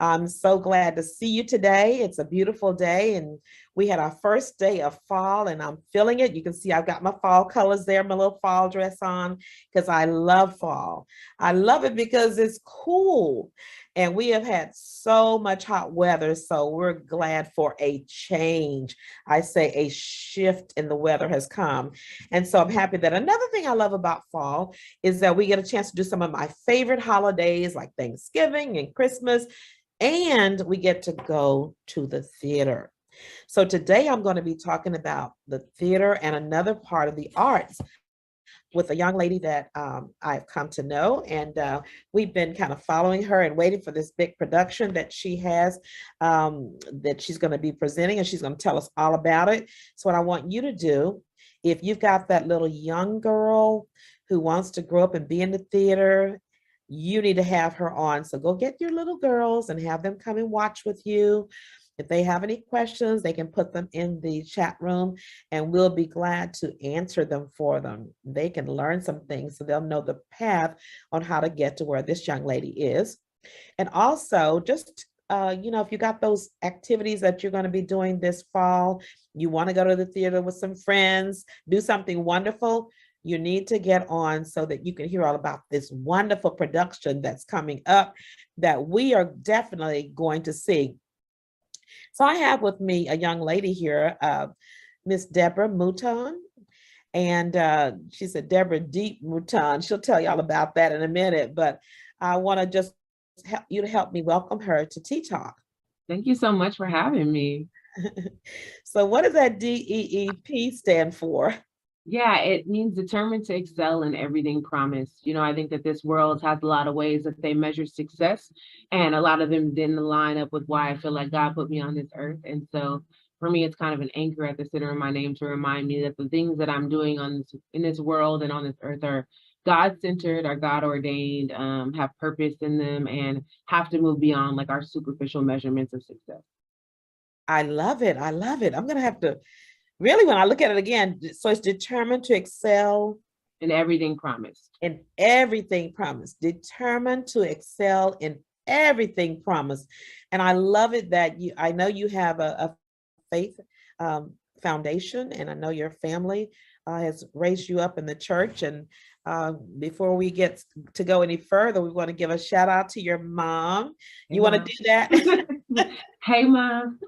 I'm so glad to see you today. It's a beautiful day, and we had our first day of fall, and I'm feeling it. You can see I've got my fall colors there, my little fall dress on, because I love fall. I love it because it's cool, and we have had so much hot weather, so we're glad for a change. I say a shift in the weather has come. And so I'm happy that another thing I love about fall is that we get a chance to do some of my favorite holidays like Thanksgiving and Christmas, and we get to go to the theater. So today I'm going to be talking about the theater and another part of the arts with a young lady that I've come to know. And we've been kind of following her and waiting for this big production that she has that she's going to be presenting, and she's going to tell us all about it. So what I want you to do, if you've got that little young girl who wants to grow up and be in the theater, you need to have her on. So go get your little girls and have them come and watch with you. If they have any questions, they can put them in the chat room and we'll be glad to answer them for them. They can learn some things so they'll know the path on how to get to where this young lady is. And also just if you got those activities that you're going to be doing this fall, you want to go to the theater with some friends, do something wonderful, you need to get on so that you can hear all about this wonderful production that's coming up that we are definitely going to see. So I have with me a young lady here, Miss Deborah Mouton, and she's a Deborah Deep Mouton. She'll tell you all about that in a minute, but I want to just help you to help me welcome her to Tea Talk. Thank you so much for having me. So what does that DEEP stand for? Yeah, it means determined to excel in everything promised. I think that this world has a lot of ways that they measure success, and a lot of them didn't line up with why I feel like God put me on this earth. And so for me, it's kind of an anchor at the center of my name to remind me that the things that I'm doing in this world and on this earth are God-centered, are God-ordained, have purpose in them, and have to move beyond like our superficial measurements of success. I love it. I love it. I'm going to have to really, when I look at it again, so it's determined to excel in everything promised. In everything promised. Determined to excel in everything promised. And I love it that I know you have a faith foundation, and I know your family has raised you up in the church. And before we get to go any further, we want to give a shout out to your mom. You want to do that? Hey, Mom.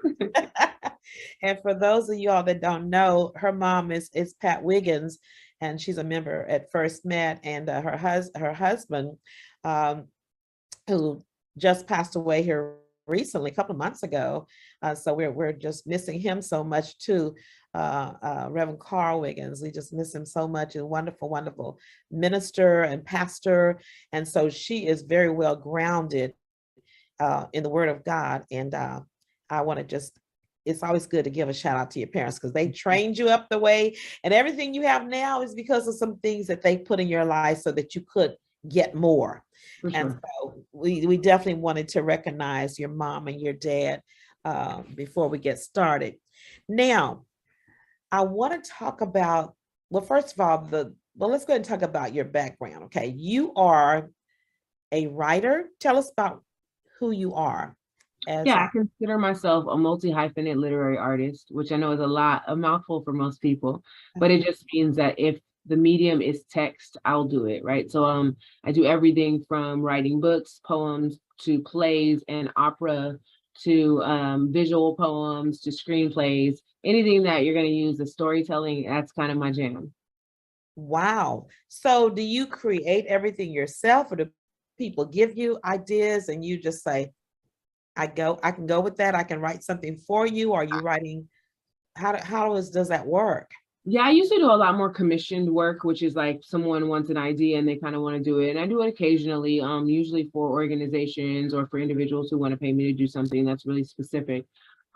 And for those of you all that don't know, her mom is Pat Wiggins, and she's a member at First Met, and her husband, who just passed away here recently, a couple of months ago. So we're just missing him so much too. Reverend Carl Wiggins, we just miss him so much. A wonderful, wonderful minister and pastor. And so she is very well grounded in the Word of God. And I want to just, it's always good to give a shout out to your parents because they trained you up the way, and everything you have now is because of some things that they put in your life so that you could get more. Sure. And so we definitely wanted to recognize your mom and your dad before we get started. Now, I want to talk about, well, first of all, let's go ahead and talk about your background. Okay. You are a writer. Tell us about who you are. I consider myself a multi-hyphenate literary artist, which I know is a mouthful for most people, but it just means that if the medium is text, I'll do it, right? So I do everything from writing books, poems, to plays and opera, to visual poems, to screenplays, anything that you're going to use as storytelling, that's kind of my jam. Wow. So do you create everything yourself, or do people give you ideas and you just say, I can go with that. I can write something for you. Are you writing? Does that work? Yeah, I used to do a lot more commissioned work, which is like someone wants an idea and they kind of want to do it. And I do it occasionally, usually for organizations or for individuals who want to pay me to do something that's really specific.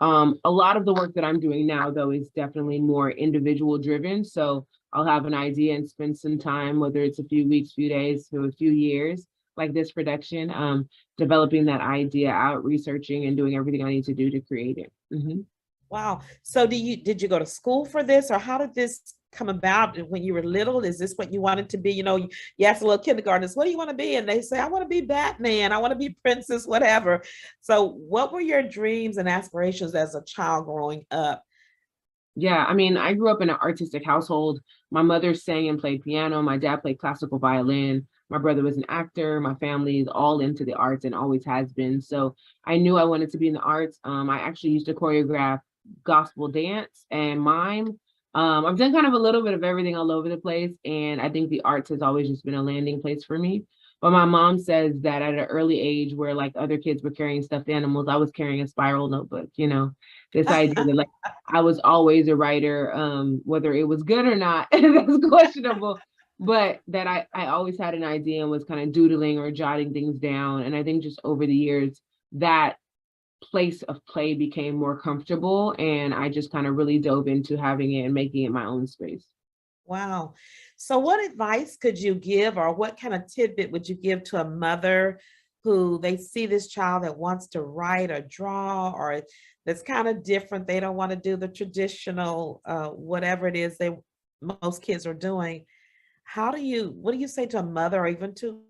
A lot of the work that I'm doing now, though, is definitely more individual driven. So I'll have an idea and spend some time, whether it's a few weeks, few days, to a few years, like this production, developing that idea out, researching and doing everything I need to do to create it. Mm-hmm. Wow. So did you go to school for this, or how did this come about when you were little? Is this what you wanted to be? You ask a little kindergartners, what do you want to be? And they say, I want to be Batman. I want to be princess, whatever. So what were your dreams and aspirations as a child growing up? Yeah, I mean, I grew up in an artistic household. My mother sang and played piano. My dad played classical violin. My brother was an actor. My family is all into the arts and always has been. So I knew I wanted to be in the arts. I actually used to choreograph gospel dance and mime. I've done kind of a little bit of everything all over the place. And I think the arts has always just been a landing place for me. But my mom says that at an early age, where like other kids were carrying stuffed animals, I was carrying a spiral notebook, this idea that like I was always a writer, whether it was good or not, that's questionable. But that I always had an idea and was kind of doodling or jotting things down. And I think just over the years, that place of play became more comfortable. And I just kind of really dove into having it and making it my own space. Wow. So, what advice could you give, or what kind of tidbit would you give to a mother who they see this child that wants to write or draw, or that's kind of different? They don't want to do the traditional, whatever it is most kids are doing. What do you say to a mother, or even to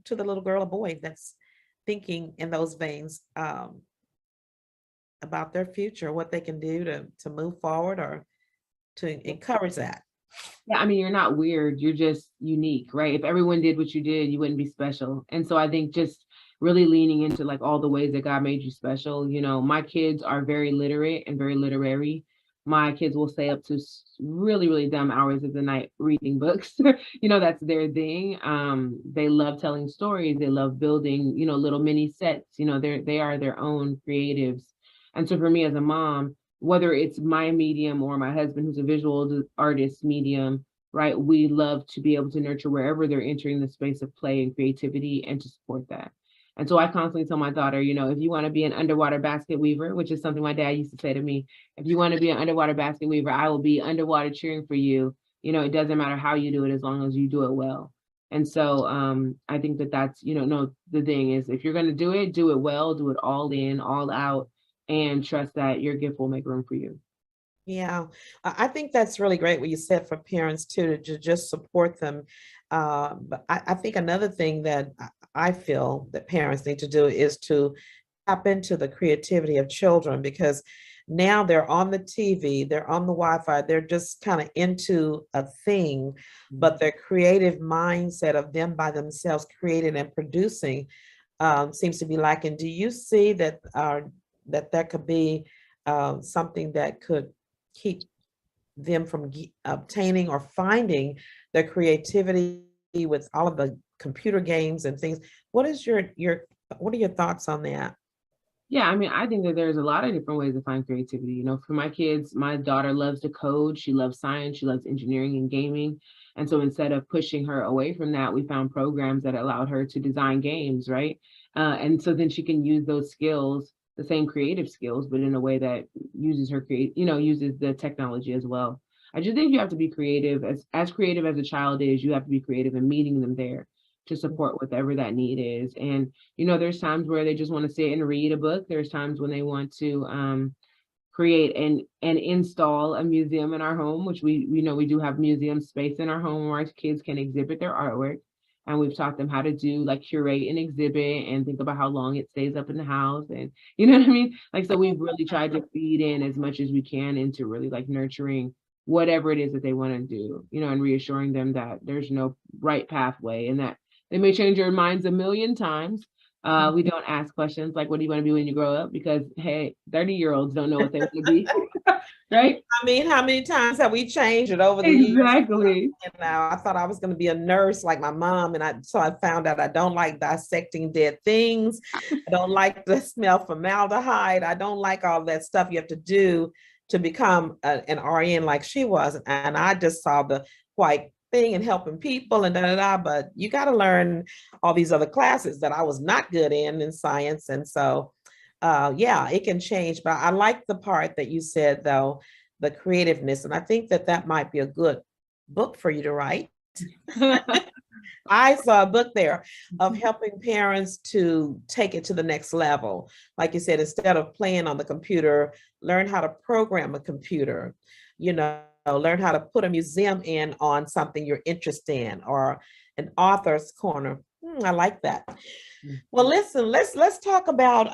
the little girl or boy that's thinking in those veins, about their future, what they can do to move forward or to encourage that? Yeah, I mean, you're not weird. You're just unique, right? If everyone did what you did, you wouldn't be special. And so I think just really leaning into like all the ways that God made you special. My kids are very literate and very literary. My kids will stay up to really, really dumb hours of the night reading books. That's their thing. They love telling stories. They love building, little mini sets. They are their own creatives. And so for me as a mom, whether it's my medium or my husband, who's a visual artist medium, right? We love to be able to nurture wherever they're entering the space of play and creativity and to support that. And so I constantly tell my daughter, if you want to be an underwater basket weaver, which is something my dad used to say to me, if you want to be an underwater basket weaver, I will be underwater cheering for you. It doesn't matter how you do it as long as you do it well. And so I think that's, no, the thing is, if you're going to do it well, do it all in, all out, and trust that your gift will make room for you. Yeah, I think that's really great what you said for parents too, to just support them. But I think another thing that I feel that parents need to do is to tap into the creativity of children, because now they're on the TV, they're on the Wi-Fi, they're just kind of into a thing, but their creative mindset of them by themselves creating and producing seems to be lacking. Do you see that could be something that could keep them from obtaining or finding their creativity with all of the computer games and things? What are your thoughts on that? Yeah, I mean, I think that there's a lot of different ways to find creativity. For my kids, my daughter loves to code. She loves science. She loves engineering and gaming. And so instead of pushing her away from that, we found programs that allowed her to design games, right? And so then she can use those skills, the same creative skills, but in a way that uses uses the technology as well. I just think you have to be creative, as creative as a child is, you have to be creative in meeting them there to support whatever that need is. And there's times where they just want to sit and read a book. There's times when they want to create and install a museum in our home, which we do have museum space in our home where our kids can exhibit their artwork. And we've taught them how to do like curate an exhibit and think about how long it stays up in the house. And you know what I mean? Like, so we've really tried to feed in as much as we can into really like nurturing whatever it is that they want to do, and reassuring them that there's no right pathway and that they may change their minds a million times. We don't ask questions like, what do you want to be when you grow up? Because, hey, 30-year-olds don't know what they want to be, right? I mean, how many times have we changed it over the years? Exactly. I thought I was going to be a nurse like my mom, and I found out I don't like dissecting dead things. I don't like the smell formaldehyde. I don't like all that stuff you have to do to become an RN like she was. And I just saw the white thing and helping people and da da da. But you got to learn all these other classes that I was not good in science, and so yeah, it can change. But I like the part that you said though, the creativeness, and I think that might be a good book for you to write. I saw a book there of helping parents to take it to the next level. Like you said, instead of playing on the computer, learn how to program a computer, you know, learn how to put a museum in on something you're interested in, or an author's corner. I like that. Well, listen, let's talk about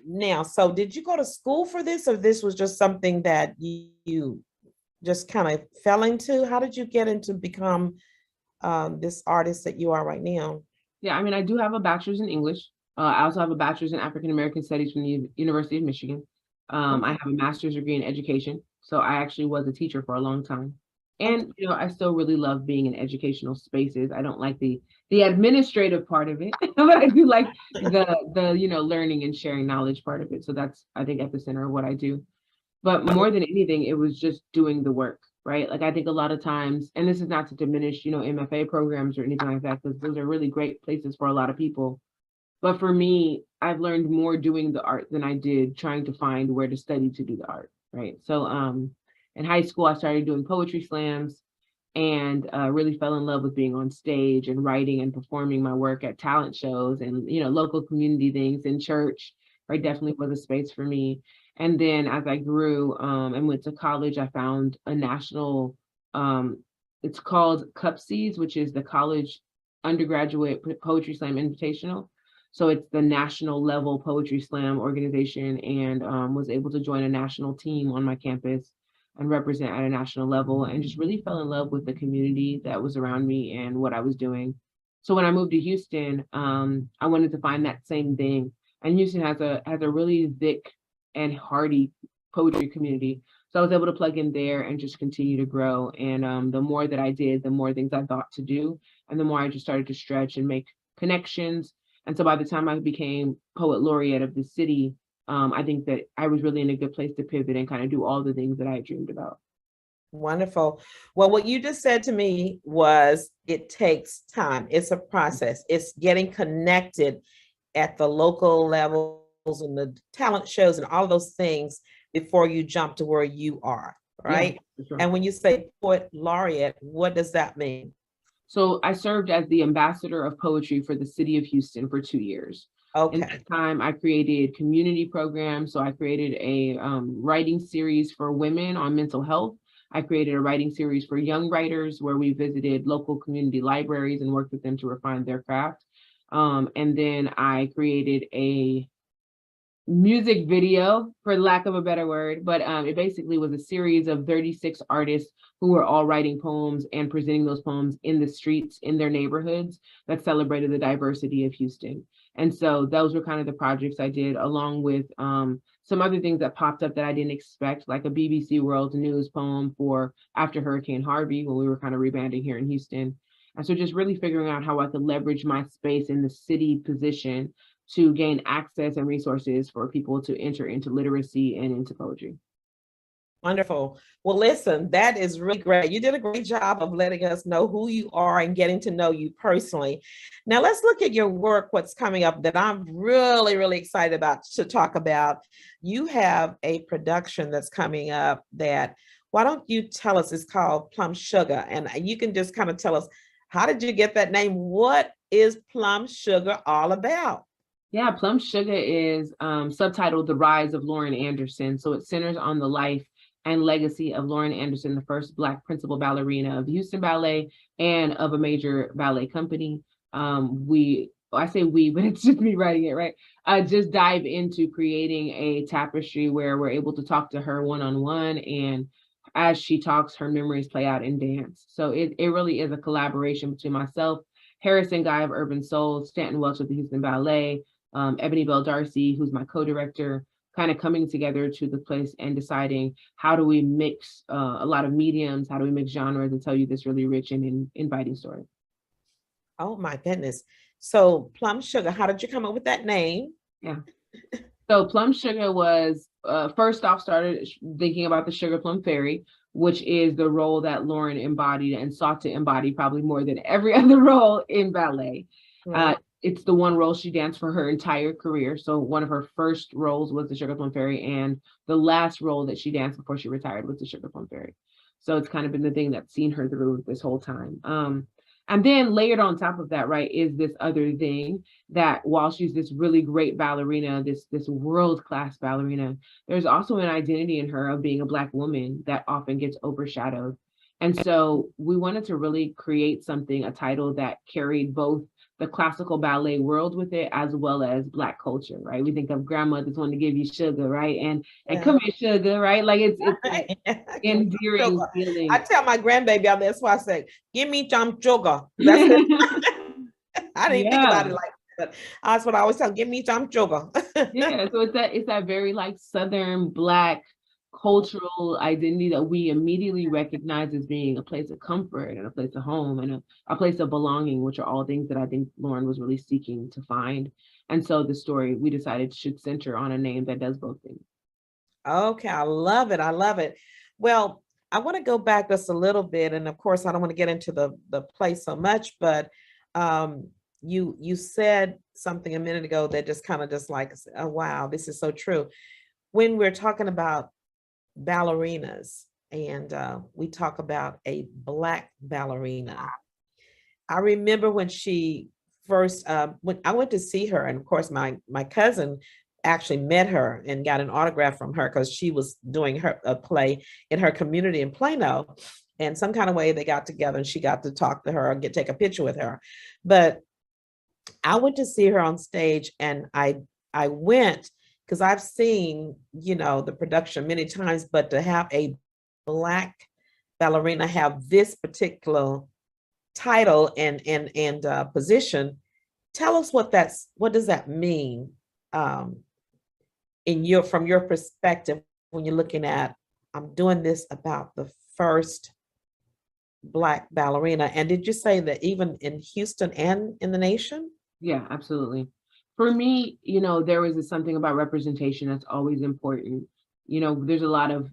now. So did you go to school for this, or this was just something that you just kind of fell into? How did you get into become this artist that you are right now? Yeah, I mean, I do have a bachelor's in English. I also have a bachelor's in African American Studies from the University of Michigan. I Okay. have a master's degree in education, so I actually was a teacher for a long time. Okay. And I still really love being in educational spaces. I don't like the administrative part of it, but I do like the learning and sharing knowledge part of it. So that's, I think, at the center of what I do. But more than anything, it was just doing the work, right? Like I think a lot of times, and this is not to diminish, MFA programs or anything like that, because those are really great places for a lot of people. But for me, I've learned more doing the art than I did trying to find where to study to do the art, right? So in high school, I started doing poetry slams and really fell in love with being on stage and writing and performing my work at talent shows and local community things in church, right? Definitely was a space for me. And then as I grew and went to college, I found a national, it's called CUPSEAS, which is the College Undergraduate Poetry Slam Invitational. So it's the national level poetry slam organization, and was able to join a national team on my campus and represent at a national level, and just really fell in love with the community that was around me and what I was doing. So when I moved to Houston, I wanted to find that same thing. And Houston has a really thick and hardy poetry community. So I was able to plug in there and just continue to grow. And the more that I did, the more things I thought to do, and the more I just started to stretch and make connections. And so by the time I became poet laureate of the city, I think that I was really in a good place to pivot and kind of do all the things that I dreamed about. Wonderful. Well, what you just said to me was it takes time. It's a process. It's getting connected at the local levels and the talent shows and all those things before you jump to where you are, Yeah, right? for sure. And when you say poet laureate, what does that mean? So I served as the ambassador of poetry for the city of Houston for 2 years. In Okay. that time, I created community programs. So I created a writing series for women on mental health. I created a writing series for young writers where we visited local community libraries and worked with them to refine their craft. And then I created a music video, for lack of a better word, but it basically was a series of 36 artists who were all writing poems and presenting those poems in the streets in their neighborhoods that celebrated the diversity of Houston. And so those were kind of the projects I did, along with some other things that popped up that I didn't expect, like a BBC World News poem for after Hurricane Harvey when we were kind of rebanding here in Houston. And so just really figuring out how I could leverage my space in the city position to gain access and resources for people to enter into literacy and into poetry. Wonderful. Well, listen, that is really great. You did a great job of letting us know who you are and getting to know you personally. Now, let's look at your work, what's coming up that I'm really, really excited about to talk about. You have a production that's coming up that, why don't you tell us, it's called Plum Sugar. And you can just kind of tell us, how did you get that name? What is Plum Sugar all about? Yeah, Plum Sugar is subtitled The Rise of Lauren Anderson. So it centers on the life and legacy of Lauren Anderson, the first Black principal ballerina of Houston Ballet and of a major ballet company. I say we, but it's just me writing it, right? Just dive into creating a tapestry where we're able to talk to her one-on-one, and as she talks, her memories play out in dance. So it really is a collaboration between myself, Harrison Guy of Urban Soul, Stanton Welch of the Houston Ballet, Ebony Bell Darcy, who's my co-director, kind of coming together to the place and deciding how do we mix a lot of mediums, how do we mix genres and tell you this really rich and inviting story. Oh my goodness. So Plum Sugar, how did you come up with that name? Yeah. So Plum Sugar was first off started thinking about the Sugar Plum Fairy, which is the role that Lauren embodied and sought to embody probably more than every other role in ballet. Right. It's the one role she danced for her entire career. So one of her first roles was the Sugar Plum Fairy, and the last role that she danced before she retired was the Sugar Plum Fairy. So it's kind of been the thing that's seen her through this whole time. And then layered on top of that, right, is this other thing that while she's this really great ballerina, this world-class ballerina, there's also an identity in her of being a Black woman that often gets overshadowed. And so we wanted to really create something, a title that carried both the classical ballet world with it as well as Black culture, right? We think of grandmothers wanting to give you sugar, right? And Yeah. come here, sugar, right? Like it's that Yeah, give me some endearing sugar. I feeling. tell my grandbaby out there, that's why I say, give me some sugar. That's it. I didn't think about Yeah. it like that, but that's what I always tell, give me some sugar. Yeah, so it's that very like Southern Black cultural identity that we immediately recognize as being a place of comfort and a place of home and a place of belonging, which are all things that I think Lauren was really seeking to find. And so the story we decided should center on a name that does both things. Okay, I love it. I love it. Well, I want to go back just a little bit, and of course, I don't want to get into the play so much, but um, you said something a minute ago that just kind of just like, oh wow, this is so true. When we're talking about ballerinas, and we talk about a Black ballerina, I remember when she first when I went to see her, and of course my cousin actually met her and got an autograph from her because she was doing her a play in her community in Plano. And some kind of way they got together and she got to talk to her or take a picture with her. But I went to see her on stage and I went because I've seen, the production many times, but to have a Black ballerina have this particular title and position. Tell us what does that mean um, from your perspective when you're looking at I'm doing this about the first Black ballerina. And did you say that even in Houston and in the nation? Yeah, absolutely. For me, there was something about representation that's always important. There's a lot of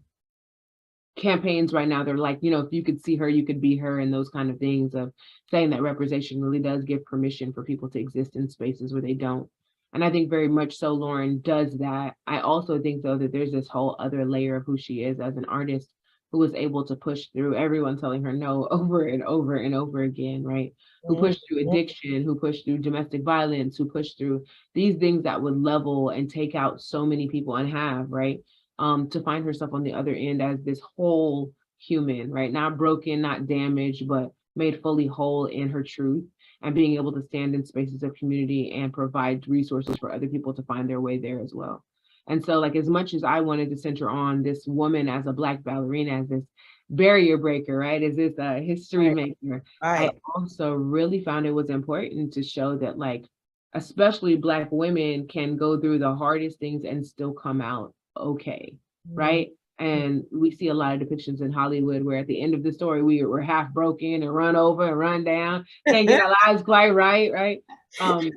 campaigns right now. They're like, if you could see her, you could be her, and those kind of things of saying that representation really does give permission for people to exist in spaces where they don't. And I think very much so Lauren does that. I also think though that there's this whole other layer of who she is as an artist who was able to push through everyone telling her no over and over and over again, right? Who Mhm. pushed through addiction, who pushed through domestic violence, who pushed through these things that would level and take out so many people and have, right? To find herself on the other end as this whole human, right? Not broken, not damaged, but made fully whole in her truth and being able to stand in spaces of community and provide resources for other people to find their way there as well. And so, like, as much as I wanted to center on this woman as a Black ballerina, as this barrier breaker, right? As this history Right, maker, I right. also really found it was important to show that, like, especially Black women can go through the hardest things and still come out okay, Mhm. right? And we see a lot of depictions in Hollywood where at the end of the story, we're half broken and run over and run down, can't get our lives quite right, right? Um,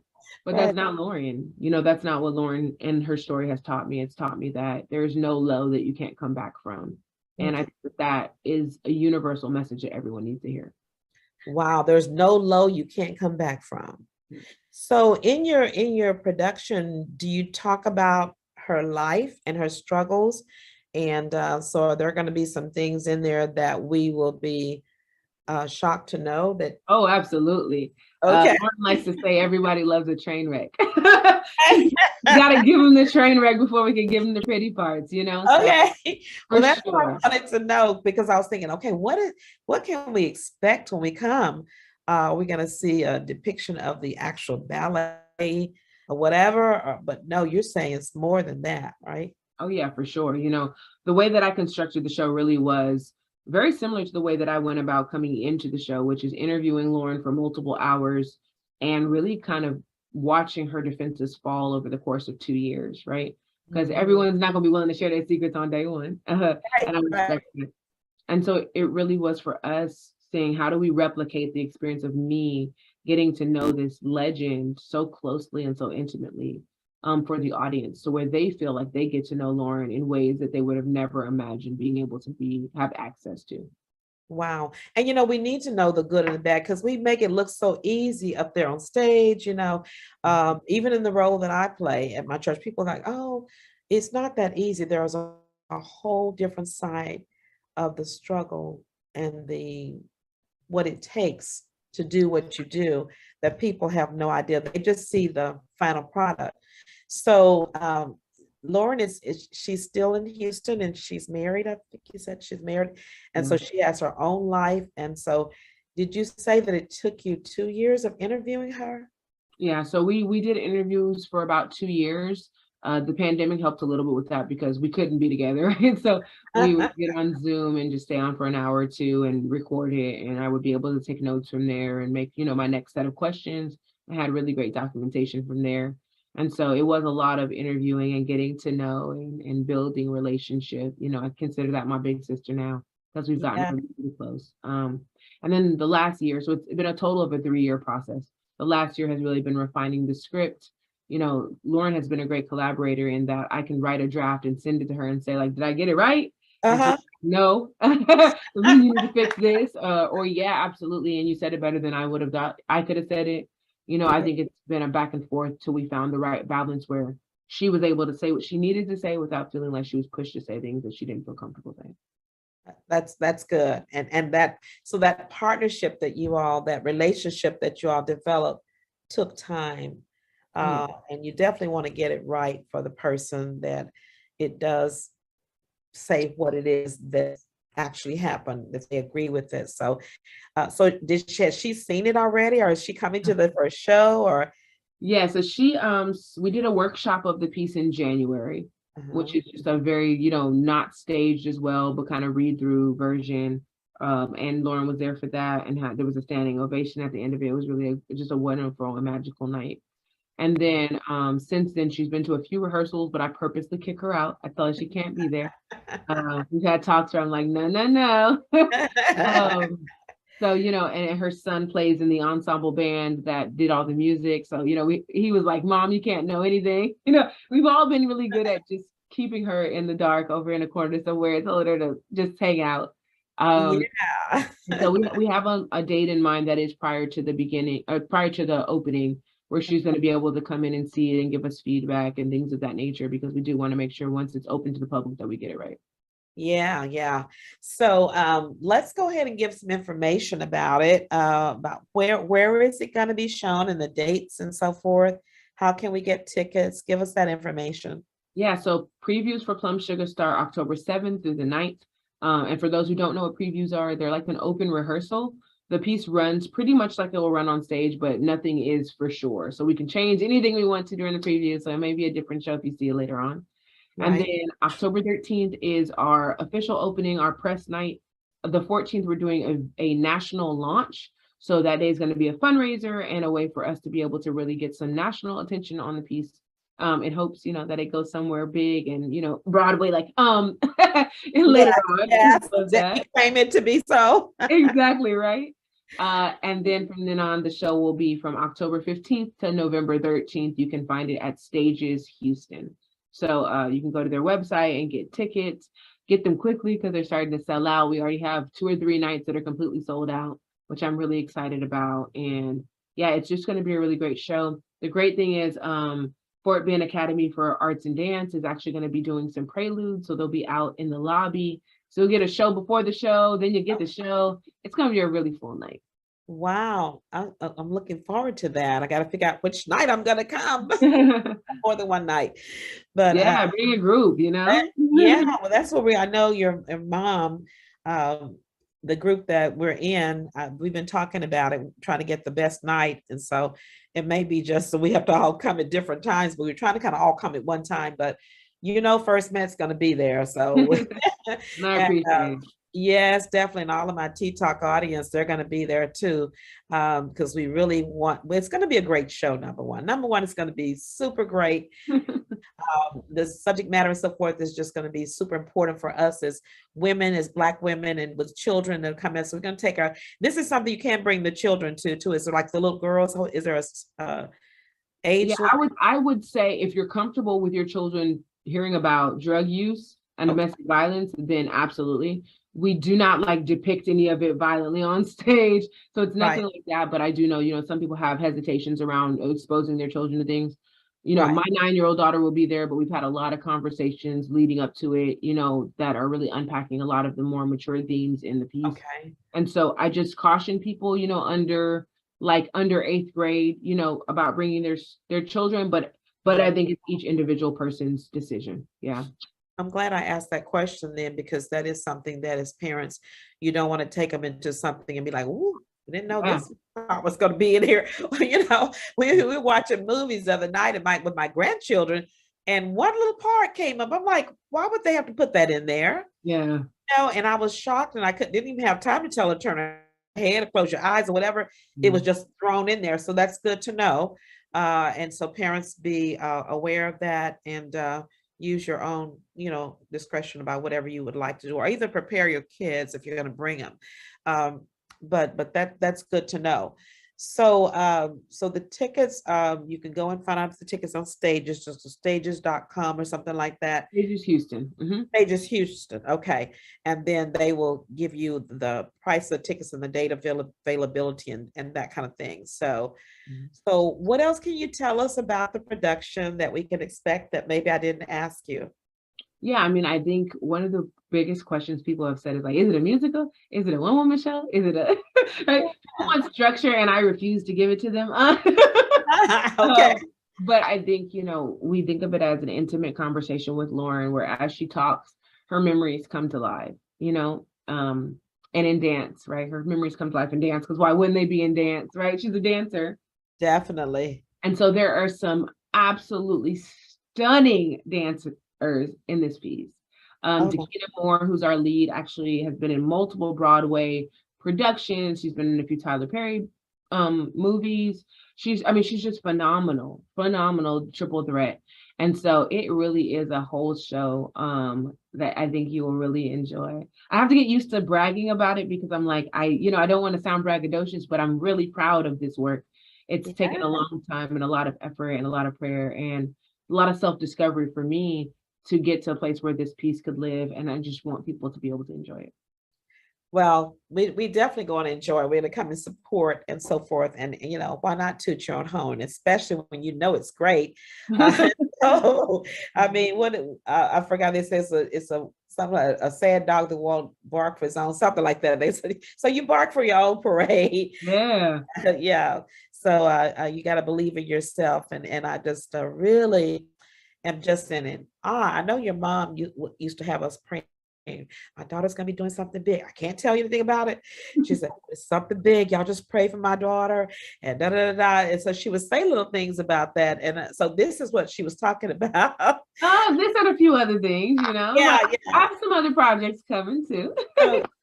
but that's Right. not Lauren. That's not what Lauren and her story has taught me. It's taught me that there's no low that you can't come back from. And I Okay. think that is a universal message that everyone needs to hear. Wow, there's no low you can't come back from. So in your production, do you talk about her life and her struggles? And so are there going to be some things in there that we will be shocked to know that, Oh, absolutely. okay. Lauren likes to say everybody loves a train wreck. You got to give them the train wreck before we can give them the pretty parts, So Okay. Well, for that's what sure. I wanted to know because I was thinking, okay, what can we expect when we come? Are we going to see a depiction of the actual ballet or whatever? But no, you're saying it's more than that, right? Oh yeah, for sure. The way that I constructed the show really was very similar to the way that I went about coming into the show, which is interviewing Lauren for multiple hours and really kind of watching her defenses fall over the course of 2 years, right? Because Mhm. everyone's not going to be willing to share their secrets on day one. Right, And I right. respect it. And so it really was for us saying, how do we replicate the experience of me getting to know this legend so closely and so intimately for the audience, so where they feel like they get to know Lauren in ways that they would have never imagined being able to have access to. Wow. And we need to know the good and the bad because we make it look so easy up there on stage, even in the role that I play at my church, people are like, oh, it's not that easy. There's a whole different side of the struggle and the what it takes to do what you do that people have no idea. They just see the final product. So Lauren is she's still in Houston and she's married. I think you said she's married. And so Yeah. she has her own life. And so did you say that it took you 2 years of interviewing her? Yeah, so we did interviews for about 2 years. The pandemic helped a little bit with that because we couldn't be together, right? So we would get on Zoom and just stay on for an hour or two and record it, and I would be able to take notes from there and make, my next set of questions. I had really great documentation from there. And so it was a lot of interviewing and getting to know and building relationship. I consider that my big sister now because we've gotten Yeah. really close. And then the last year, so it's been a total of a 3-year process. The last year has really been refining the script. Lauren has been a great collaborator in that I can write a draft and send it to her and say, like, did I get it right? And she's Uh-huh. like, no, we need to fix this. Or yeah, absolutely. And you said it better than I would have thought I could have said it. I think it's been a back and forth till we found the right balance where she was able to say what she needed to say without feeling like she was pushed to say things that she didn't feel comfortable saying. That's good. And that partnership that relationship that you all developed took time. Yeah. And you definitely want to get it right for the person that it does say what it is that actually happened, if they agree with it. So so has she seen it already, or is she coming to the first show, or Yeah, so we did a workshop of the piece in January, which uh-huh. is just a very, not staged as well, but kind of read through version. And Lauren was there for that, and there was a standing ovation at the end of it. It was really just a wonderful and magical night. And then since then, she's been to a few rehearsals, but I purposely kick her out. I tell her she can't be there. We've had talks where I'm like, no, no, no. So, and her son plays in the ensemble band that did all the music. So, he was like, Mom, you can't know anything. We've all been really good at just keeping her in the dark over in a corner somewhere, told her to just hang out. Yeah. So we have a date in mind that is prior to the beginning, or prior to the opening, where she's going to be able to come in and see it and give us feedback and things of that nature, because we do want to make sure once it's open to the public that we get it right. Yeah, yeah. So let's go ahead and give some information about it, about where is it going to be shown and the dates and so forth. How can we get tickets? Give us that information. Yeah, so previews for Plum Sugar start October 7th through the 9th. And for those who don't know what previews are, they're like an open rehearsal. The piece runs pretty much like it will run on stage, but nothing is for sure. So we can change anything we want to during the preview. So it may be a different show if you see it later on. And Right. then October 13th is our official opening, our press night. The 14th, we're doing a national launch. So that day is going to be a fundraiser and a way for us to be able to really get some national attention on the piece. In hopes, that it goes somewhere big and, Broadway, like, and later on. Yes, that That. became it to be so. Exactly, right? And then from then on, the show will be from October 15th to November 13th. You can find it at Stages Houston. So you can go to their website and get tickets, get them quickly because they're starting to sell out. We already have 2 or 3 nights that are completely sold out, which I'm really excited about. And yeah, it's just going to be a really great show. The great thing is Fort Bend Academy for Arts and Dance is actually going to be doing some preludes. So they'll be out in the lobby. So you'll get a show before the show, then you get the show. It's going to be a really full night. Wow, I'm looking forward to that. I got to figure out which night I'm going to come. More than one night, but Yeah, bring a group, yeah, well, that's what I know your mom, the group that we're in, we've been talking about it, trying to get the best night. And so it may be just so we have to all come at different times, but we're trying to kind of all come at one time. But First Met's going to be there. So, And I and, appreciate it. yes, definitely. And all of my Tea Talk audience, they're going to be there too. Because we really it's going to be a great show, number one. Number one, it's going to be super great. The subject matter and so forth is just going to be super important for us as women, as Black women, and with children that come in. So we're going to take this is something you can bring the children to too. Is there like the little girls? Is there a age? Yeah, I would say if you're comfortable with your children hearing about drug use and Okay. domestic violence, then absolutely. We do not like depict any of it violently on stage. So it's nothing Right. like that. But I do know, some people have hesitations around exposing their children to things. You know, Right. my 9-year-old daughter will be there, but we've had a lot of conversations leading up to it, you know, that are really unpacking a lot of the more mature themes in the piece. Okay. And so I just caution people, you know, under 8th grade, you know, about bringing their children, but I Mhm. think it's each individual person's decision. Yeah. I'm glad I asked that question then, because that is something that as parents, you don't want to take them into something and be like, "Ooh, I didn't know Yeah. this part was going to be in here." You know, we were watching movies the other night with my grandchildren, and one little part came up. I'm like, why would they have to put that in there? Yeah. And I was shocked, and I didn't even have time to tell her to turn her head or close your eyes or whatever. It was Mm. just thrown in there. So that's good to know. And so parents be aware of that, and use your own, discretion about whatever you would like to do, or either prepare your kids if you're going to bring them. Um, but that's good to know. So the tickets, you can go and find out the tickets on Stages, just stages.com or something like that. It's just Houston. Pages Houston, okay. And then they will give you the price of tickets and the date availability and that kind of thing. Mhm. So what else can you tell us about the production that we can expect that maybe I didn't ask you? Yeah, I mean, I think one of the biggest questions people have said is like, is it a musical? Is it a one-woman show? Is it a right? People Yeah. want structure and I refuse to give it to them. Okay. But I think, you know, we think of it as an intimate conversation with Lauren, where as she talks, her memories come to life, you know, and in dance, right? Her memories come to life in dance, because why wouldn't they be in dance, right? She's a dancer. Definitely. And so there are some absolutely stunning dancers in this piece. Oh, Takeda Moore, who's our lead, actually has been in multiple Broadway productions. She's been in a few Tyler Perry movies. She's just phenomenal, phenomenal triple threat. And so it really is a whole show that I think you will really enjoy. I have to get used to bragging about it, because I'm like, I don't want to sound braggadocious, but I'm really proud of this work. It's taken a yeah. long time and a lot of effort and a lot of prayer and a lot of self-discovery for me to get to a place where this piece could live. And I just want people to be able to enjoy it. Well, we definitely going to enjoy. We're going to come and support and so forth. And, why not toot your own horn, especially when you know it's great. Uh, so, I mean, I forgot they say a sad dog that won't bark for his own, something like that. They said, so you bark for your own parade. Yeah. Yeah. So you got to believe in yourself. And I just really am just in it. I know your mom used to have us praying. My daughter's gonna be doing something big. I can't tell you anything about it. She said, it's something big. Y'all just pray for my daughter. And da da da da. And so she would say little things about that. And so this is what she was talking about. This and a few other things, you know. Yeah, Like, I yeah. have some other projects coming too.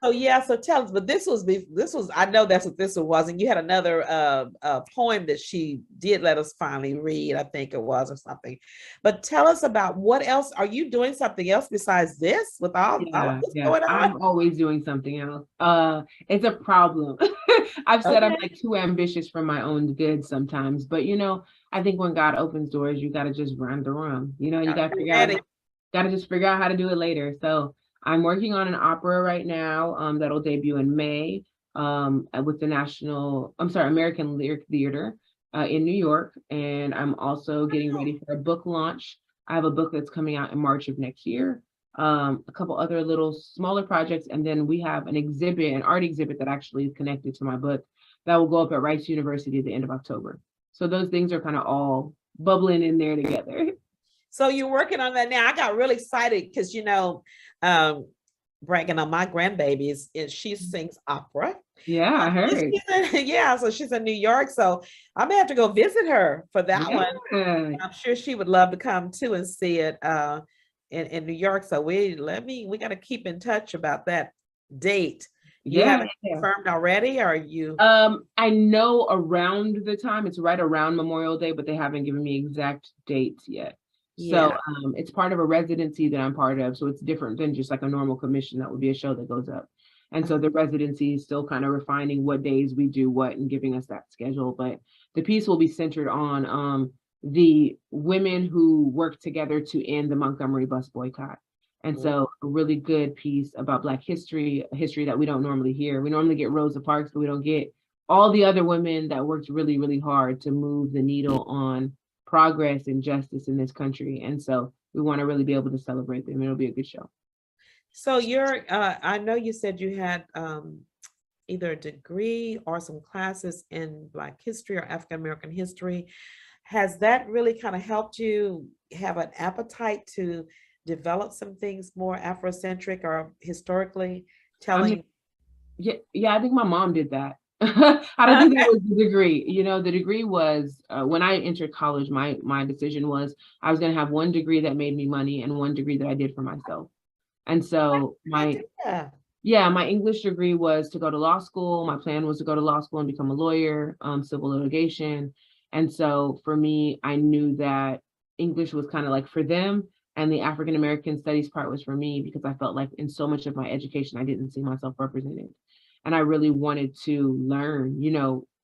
So yeah, so tell us, but this was I know that's what this one was, and you had another poem that she did let us finally read, I think it was, or something. But tell us about what else are you doing, something else besides this, with all of Yeah, this yeah. going on? I'm always doing something else. It's a problem. I've said I'm Okay. like too ambitious for my own good sometimes, but you know, I think when God opens doors, you gotta just run through them. You know, you Gotta gotta be figure out, ready. gotta just figure out how to do it later. So I'm working on an opera right now, that'll debut in May, with the American Lyric Theater, in New York, and I'm also getting ready for a book launch. I have a book that's coming out in March of next year, a couple other little smaller projects, and then we have an art exhibit that actually is connected to my book that will go up at Rice University at the end of October. So those things are kind of all bubbling in there together. So you're working on that now. I got really excited because um, bragging on my grandbabies, is she sings opera. Yeah, I heard. Yeah, so she's in New York. So I may have to go visit her for that one. Yeah. I'm sure she would love to come too and see it in New York. So we got to keep in touch about that date. You have Yeah, it yeah. confirmed already, or you? I know around the time, it's right around Memorial Day, but they haven't given me exact dates yet. So Yeah. it's part of a residency that I'm part of. So it's different than just like a normal commission that would be a show that goes up. And so the residency is still kind of refining what days we do what and giving us that schedule. But the piece will be centered on the women who worked together to end the Montgomery bus boycott. And so a really good piece about Black history, a history that we don't normally hear. We normally get Rosa Parks, but we don't get all the other women that worked really, really hard to move the needle on progress and justice in this country. And so we want to really be able to celebrate them. It'll be a good show. So you're, I know you said you had either a degree or some classes in Black history or African American history. Has that really kind of helped you have an appetite to develop some things more Afrocentric or historically I mean, telling? yeah, I think my mom did that. I don't think that was the degree. The degree was when I entered college, my decision was I was going to have one degree that made me money and one degree that I did for myself. And so my English degree was to go to law school. My plan was to go to law school and become a lawyer, civil litigation. And so for me, I knew that English was kind of like for them, and the African American studies part was for me because I felt like in so much of my education, I didn't see myself represented. And I really wanted to learn,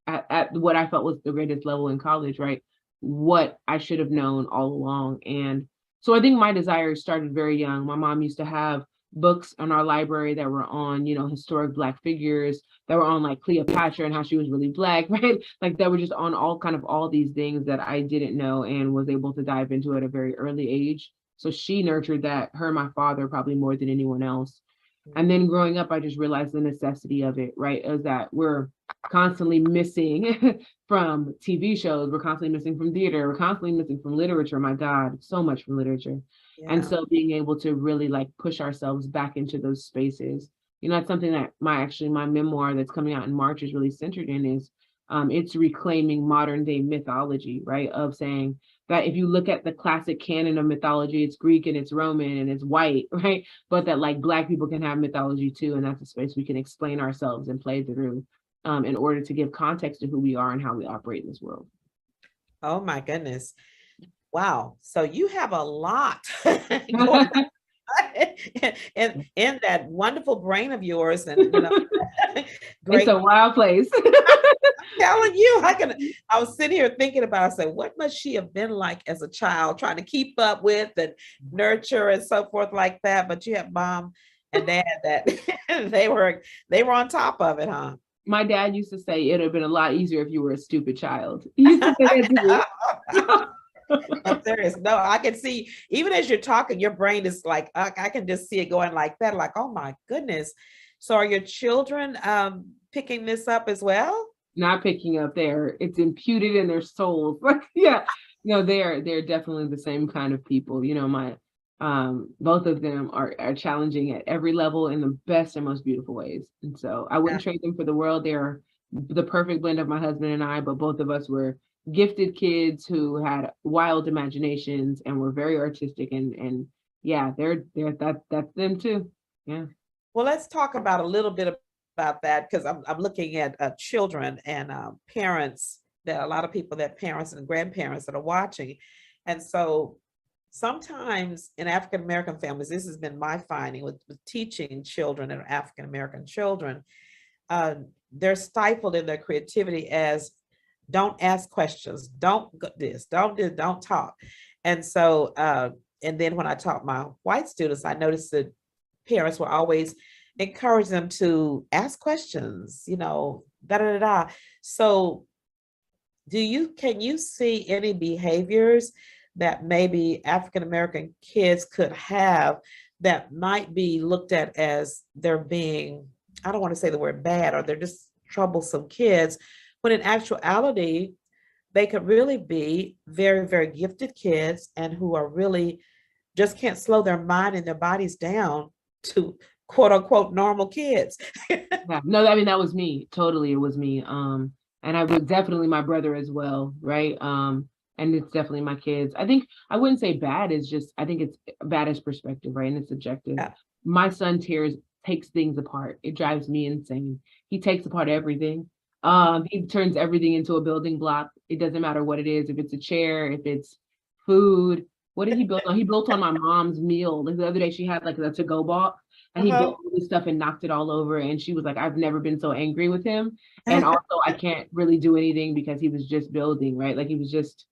at what I felt was the greatest level in college, right? What I should have known all along. And so I think my desire started very young. My mom used to have books in our library that were on, historic Black figures, that were on like Cleopatra and how she was really Black, right? Like that were just on all these things that I didn't know and was able to dive into at a very early age. So she nurtured that, her and my father probably more than anyone else. And then growing up, I just realized the necessity of it, right? Is that we're constantly missing from TV shows, we're constantly missing from theater, we're constantly missing from literature. My God, so much from literature. And so being able to really like push ourselves back into those spaces, that's something that my memoir that's coming out in March is really centered in is it's reclaiming modern day mythology, right? Of saying that if you look at the classic canon of mythology, it's Greek and it's Roman and it's white, right? But that like Black people can have mythology too. And that's a space we can explain ourselves and play through in order to give context to who we are and how we operate in this world. Oh my goodness. Wow. So you have a lot going on in that wonderful brain of yours. And great. It's a wild place. Telling you, I was sitting here thinking about, I said, what must she have been like as a child, trying to keep up with and nurture and so forth like that. But you have mom and dad that they were on top of it, huh? My dad used to say it would have been a lot easier if you were a stupid child. He used to say that to me. I'm serious. No, I can see, even as you're talking, your brain is like, I can just see it going like that, like, oh my goodness. So are your children picking this up as well? Not picking up there. It's imputed in their souls. Like, yeah, they're definitely the same kind of people. My both of them are challenging at every level in the best and most beautiful ways. And so I wouldn't trade them for the world. They're the perfect blend of my husband and I, but both of us were gifted kids who had wild imaginations and were very artistic and yeah, that's them too. Yeah. Well, let's talk about a little bit about that, because I'm looking at children and parents, that a lot of people, that parents and grandparents that are watching. And so sometimes in African American families, this has been my finding with teaching children and African American children, they're stifled in their creativity as don't ask questions, don't this, don't talk. And so, and then when I taught my white students, I noticed that parents were always encourage them to ask questions, da da da da. So can you see any behaviors that maybe African American kids could have that might be looked at as they're being, I don't want to say the word bad, or they're just troublesome kids, when in actuality, they could really be very, very gifted kids and who are really just can't slow their mind and their bodies down to quote unquote normal kids. Yeah, no, I mean, that was me. Totally, it was me. And I was definitely my brother as well, right? And it's definitely my kids. I think I wouldn't say bad, it's just, I think it's bad as perspective, right? And it's subjective. Yeah. My son takes things apart. It drives me insane. He takes apart everything. He turns everything into a building block. It doesn't matter what it is, if it's a chair, if it's food. What did he build on? He built on my mom's meal. Like the other day she had like a to-go box and he built all this stuff and knocked it all over. And she was like, I've never been so angry with him. And also I can't really do anything because he was just building, right? Like he was just,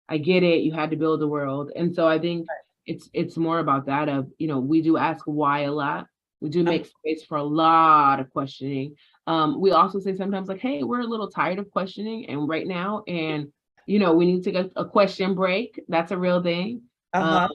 I get it. You had to build the world. And so I think it's more about that of, we do ask why a lot. We do make space for a lot of questioning. We also say sometimes like, hey, we're a little tired of questioning and right now, and we need to get a question break. That's a real thing. Um, Uh-huh.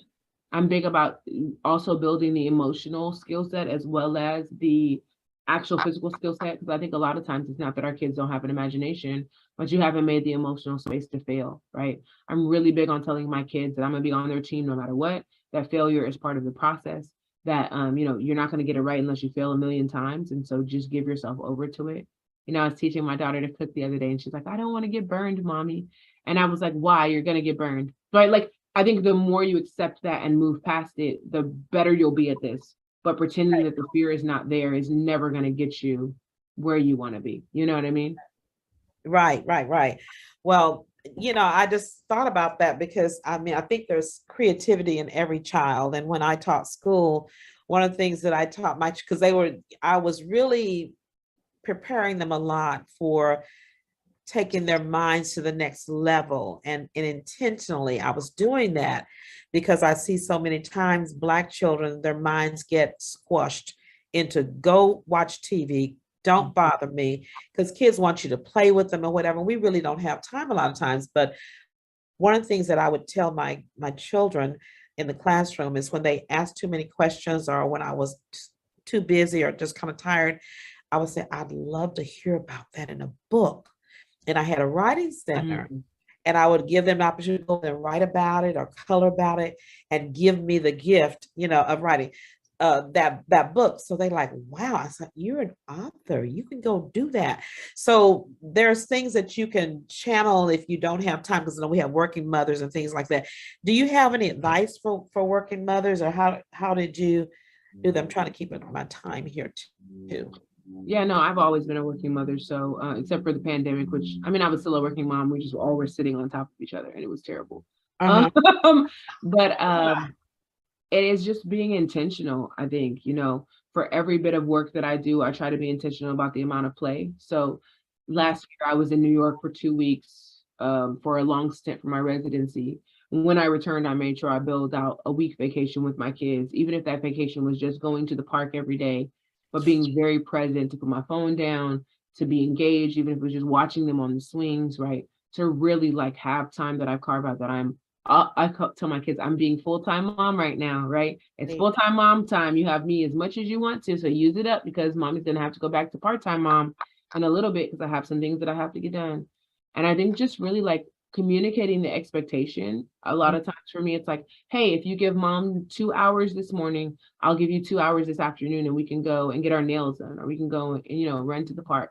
I'm big about also building the emotional skill set as well as the actual physical skill set, because I think a lot of times it's not that our kids don't have an imagination, but you haven't made the emotional space to fail, right? I'm really big on telling my kids that I'm gonna be on their team no matter what, that failure is part of the process, that you're not gonna get it right unless you fail a million times. And so just give yourself over to it. I was teaching my daughter to cook the other day and she's like, I don't want to get burned, mommy. And I was like, why? You're gonna get burned. Right? Like I think the more you accept that and move past it, the better you'll be at this. But pretending that the fear is not there is never going to get you where you want to be. You know what I mean? Right, right, right. Well, I just thought about that because I mean, I think there's creativity in every child. And when I taught school, one of the things that I taught because I was really preparing them a lot for taking their minds to the next level. And intentionally, I was doing that because I see so many times Black children, their minds get squashed into go watch TV, don't bother me, because kids want you to play with them or whatever. We really don't have time a lot of times. But one of the things that I would tell my children in the classroom is when they ask too many questions or when I was too busy or just kind of tired, I would say, I'd love to hear about that in a book. And I had a writing center, Mhm. and I would give them the opportunity to go and write about it or color about it and give me the gift, of writing that book. So they like, wow, I said, you're an author. You can go do that. So there's things that you can channel if you don't have time, because we have working mothers and things like that. Do you have any advice for working mothers, or how did you do that? I'm trying to keep my time here too. Yeah, no, I've always been a working mother. So, except for the pandemic, which I mean, I was still a working mom. We just all were sitting on top of each other and it was terrible. Um, Uh-huh. but it is just being intentional. I think, for every bit of work that I do, I try to be intentional about the amount of play. So last year I was in New York for 2 weeks for a long stint for my residency. When I returned, I made sure I built out a week vacation with my kids, even if that vacation was just going to the park every day, but being very present, to put my phone down, to be engaged, even if it was just watching them on the swings, right? To really like have time that I carve out that I tell my kids, I'm being full-time mom right now, right? It's full-time mom time. You have me as much as you want to, so use it up, because mommy's gonna have to go back to part-time mom in a little bit because I have some things that I have to get done. And I think just really like communicating the expectation. A lot of times for me, it's like, hey, if you give mom 2 hours this morning, I'll give you 2 hours this afternoon and we can go and get our nails done, or we can go and, run to the park.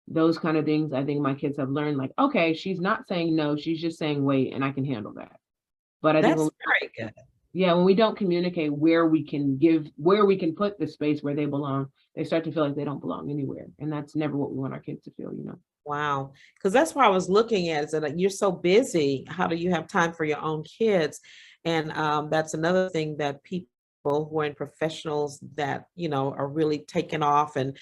Those kind of things, I think my kids have learned, like, okay, she's not saying no, she's just saying wait, and I can handle that. But I think That's very good. when we don't communicate where we can put the space where they belong, they start to feel like they don't belong anywhere. And that's never what we want our kids to feel. Wow. Because that's what I was looking at, is that you're so busy. How do you have time for your own kids? And that's another thing that people who are in professionals that, are really taking off and,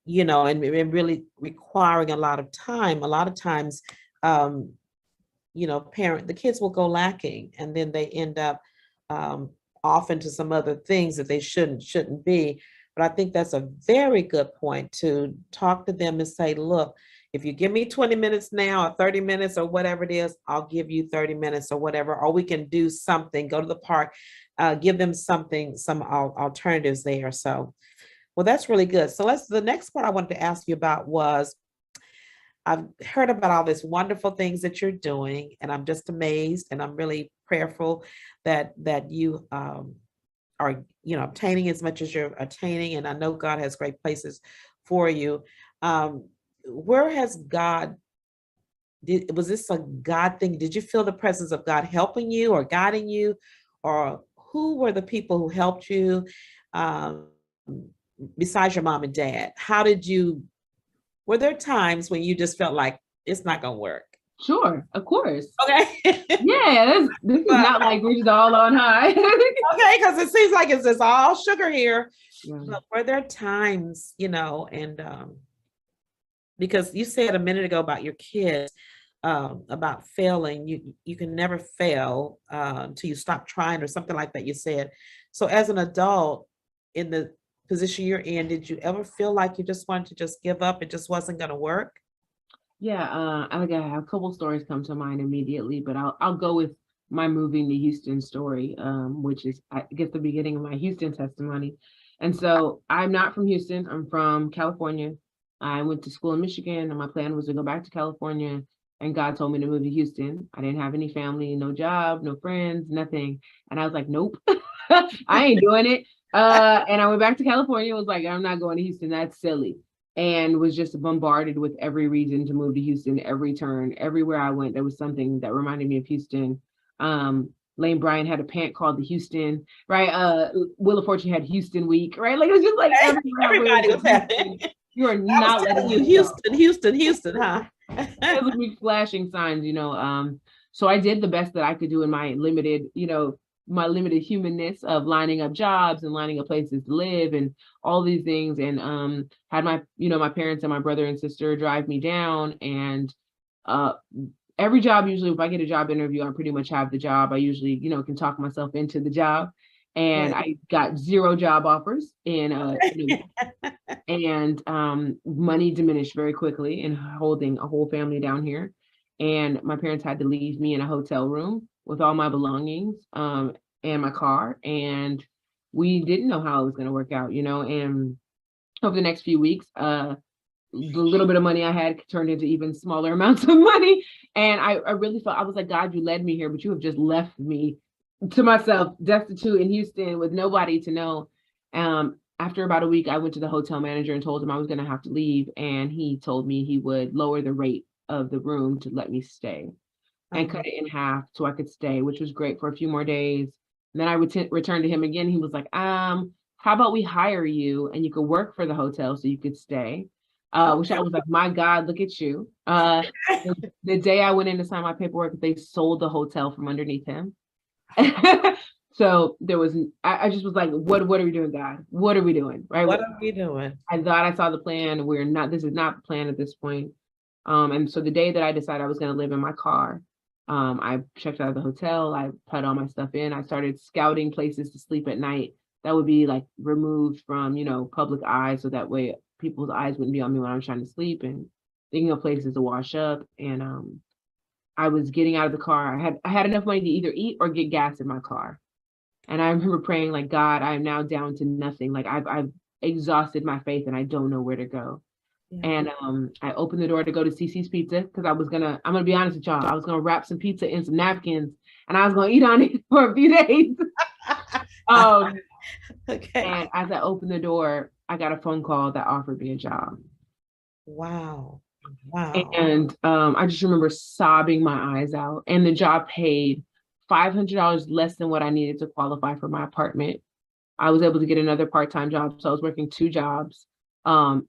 and really requiring a lot of time. A lot of times, um, the kids will go lacking, and then they end up um, off into some other things that they shouldn't be. But I think that's a very good point, to talk to them and say, look, if you give me 20 minutes now or 30 minutes or whatever it is, I'll give you 30 minutes or whatever, or we can do something, go to the park, give them some alternatives there. So, well, that's really good. So the next part I wanted to ask you about was, I've heard about all these wonderful things that you're doing, and I'm just amazed, and I'm really prayerful that you are, obtaining as much as you're attaining, and I know God has great places for you. Where has God, was this a God thing? Did you feel the presence of God helping you or guiding you, or who were the people who helped you, um, besides your mom and dad? Were there times when you just felt like it's not gonna work? Sure, of course. Okay. Yeah, this is not like we're just all on high. Okay, because it seems like it's just all sugar here. Yeah. But were there times, and because you said a minute ago about your kids, about failing, you can never fail until you stop trying, or something like that you said. So as an adult in the position you're in, did you ever feel like you just wanted to just give up, it just wasn't going to work? Yeah, I have a couple stories come to mind immediately, but I'll go with my moving to Houston story, which is I guess the beginning of my Houston testimony. And so I'm not from Houston. I'm from California. I went to school in Michigan, and my plan was to go back to California. And God told me to move to Houston. I didn't have any family, no job, no friends, nothing. And I was like, nope, I ain't doing it. And I went back to California. Was like, I'm not going to Houston. That's silly, and was just bombarded with every reason to move to Houston. Every turn, everywhere I went, there was something that reminded me of Houston. Lane Bryant had a pant called the Houston, right? Wheel of Fortune had Houston Week, right? Like it was just like everywhere I went Everybody was was Houston. happy. You are I was not letting telling you, me go. Houston, Houston, Houston, huh? It was me flashing signs, so I did the best that I could do in my limited, my limited humanness of lining up jobs and lining up places to live and all these things. And had my parents and my brother and sister drive me down. And uh every job, usually if I get a job interview, I pretty much have the job. I usually, can talk myself into the job. And Right. I got 0 job offers and money diminished very quickly in holding a whole family down here. And my parents had to leave me in a hotel room with all my belongings and my car. And we didn't know how it was going to work out, and over the next few weeks, the little bit of money I had turned into even smaller amounts of money. And I really felt, I was like, God, you led me here, but you have just left me to myself, destitute in Houston with nobody to know. After about a week, I went to the hotel manager and told him I was going to have to leave. And he told me he would lower the rate of the room to let me stay and Uh-huh. cut it in half so I could stay, which was great for a few more days. And then I returned to him again. He was like, how about we hire you and you could work for the hotel so you could stay? Which I was like, my God, look at you. The day I went in to sign my paperwork, they sold the hotel from underneath him. So there was, I just was like, what are we doing, God? What are we doing? Right. What are we doing? I thought I saw the plan. This is not the plan at this point. And so the day that I decided I was going to live in my car, I checked out of the hotel. I put all my stuff in. I started scouting places to sleep at night that would be like removed from, public eye. So that way people's eyes wouldn't be on me when I was trying to sleep, and thinking of places to wash up. And I was getting out of the car. I had enough money to either eat or get gas in my car. And I remember praying like, God, I am now down to nothing. Like I've exhausted my faith and I don't know where to go. Yeah. And I opened the door to go to Cece's Pizza because I'm gonna be honest with y'all, I was gonna wrap some pizza in some napkins and I was gonna eat on it for a few days. Okay. And as I opened the door, I got a phone call that offered me a job. Wow. Wow. And I just remember sobbing my eyes out. And the job paid $500 less than what I needed to qualify for my apartment. I was able to get another part-time job, so I was working 2 jobs. But